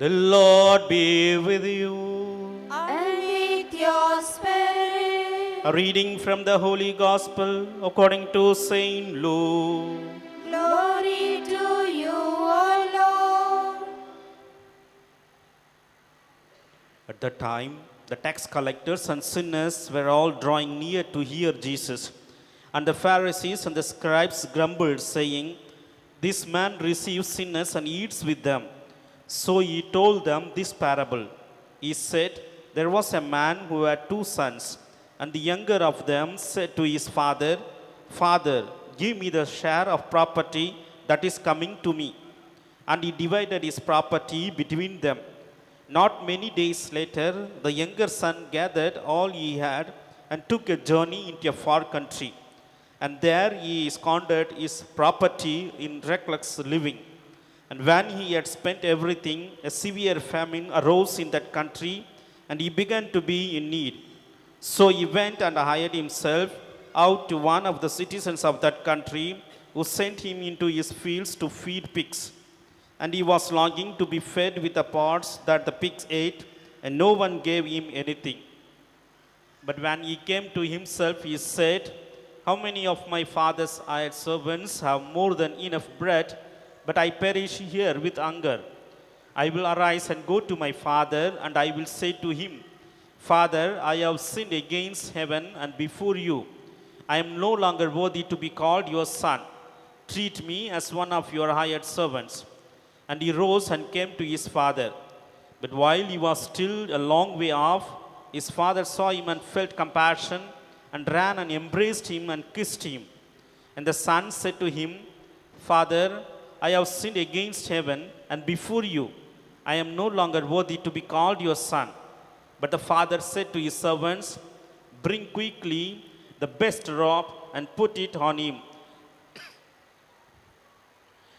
The Lord be with you. And with your spirit. A reading from the Holy Gospel according to Saint Luke. Glory to you, O Lord. At that time, the tax collectors and sinners were all drawing near to hear Jesus. And the Pharisees and the scribes grumbled, saying, "This man receives sinners and eats with them." So he told them this parable. He said, "There was a man who had two sons, and the younger of them said to his father, 'Father, give me the share of property that is coming to me.' And he divided his property between them. Not many days later, the younger son gathered all he had and took a journey into a far country. And there he squandered his property in reckless living. And when he had spent everything, a severe famine arose in that country, and he began to be in need. So he went and hired himself out to one of the citizens of that country, who sent him into his fields to feed pigs. And he was longing to be fed with the pods that the pigs ate, and no one gave him anything. But when he came to himself, he said, 'How many of my father's hired servants have more than enough bread, but I perish here with hunger? I will arise and go to my father, and I will say to him, Father, I have sinned against heaven and before you. I am no longer worthy to be called your son. Treat me as one of your hired servants.' And he rose and came to his father. But while he was still a long way off, his father saw him and felt compassion, and ran and embraced him and kissed him. And the son said to him, 'Father, I have sinned against heaven and before you. I am no longer worthy to be called your son.' But the father said to his servants, 'Bring quickly the best robe and put it on him,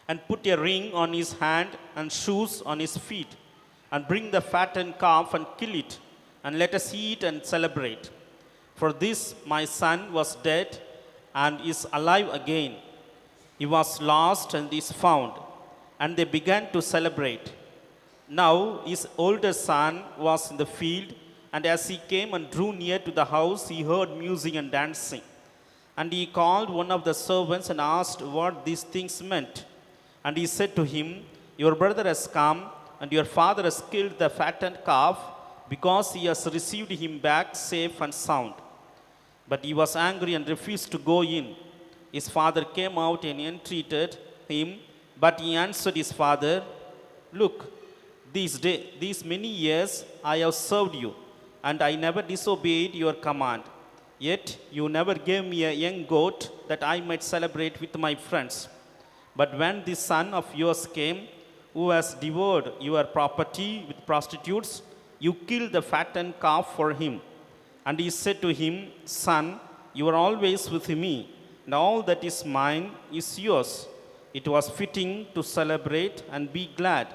and put a ring on his hand and shoes on his feet, and bring the fattened calf and kill it, and let us eat and celebrate. For this my son was dead and is alive again. He was lost and is found.' And they began to celebrate. Now his older son was in the field, and as he came and drew near to the house, he heard music and dancing. And he called one of the servants and asked what these things meant. And he said to him, 'Your brother has come, and your father has killed the fattened calf, because he has received him back safe and sound.' But he was angry and refused to go in. His father came out and entreated him, but he answered his father, 'Look, these many years I have served you, and I never disobeyed your command. Yet you never gave me a young goat that I might celebrate with my friends. But when this son of yours came, who has devoured your property with prostitutes, you killed the fattened calf for him.' And he said to him, 'Son, you are always with me, and all that is mine is yours. It was fitting to celebrate and be glad.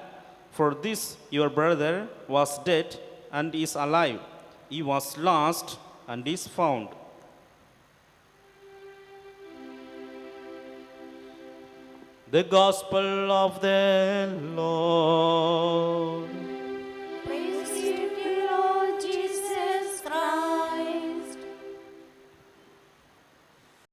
For this your brother was dead and is alive. He was lost and is found.'" The Gospel of the Lord.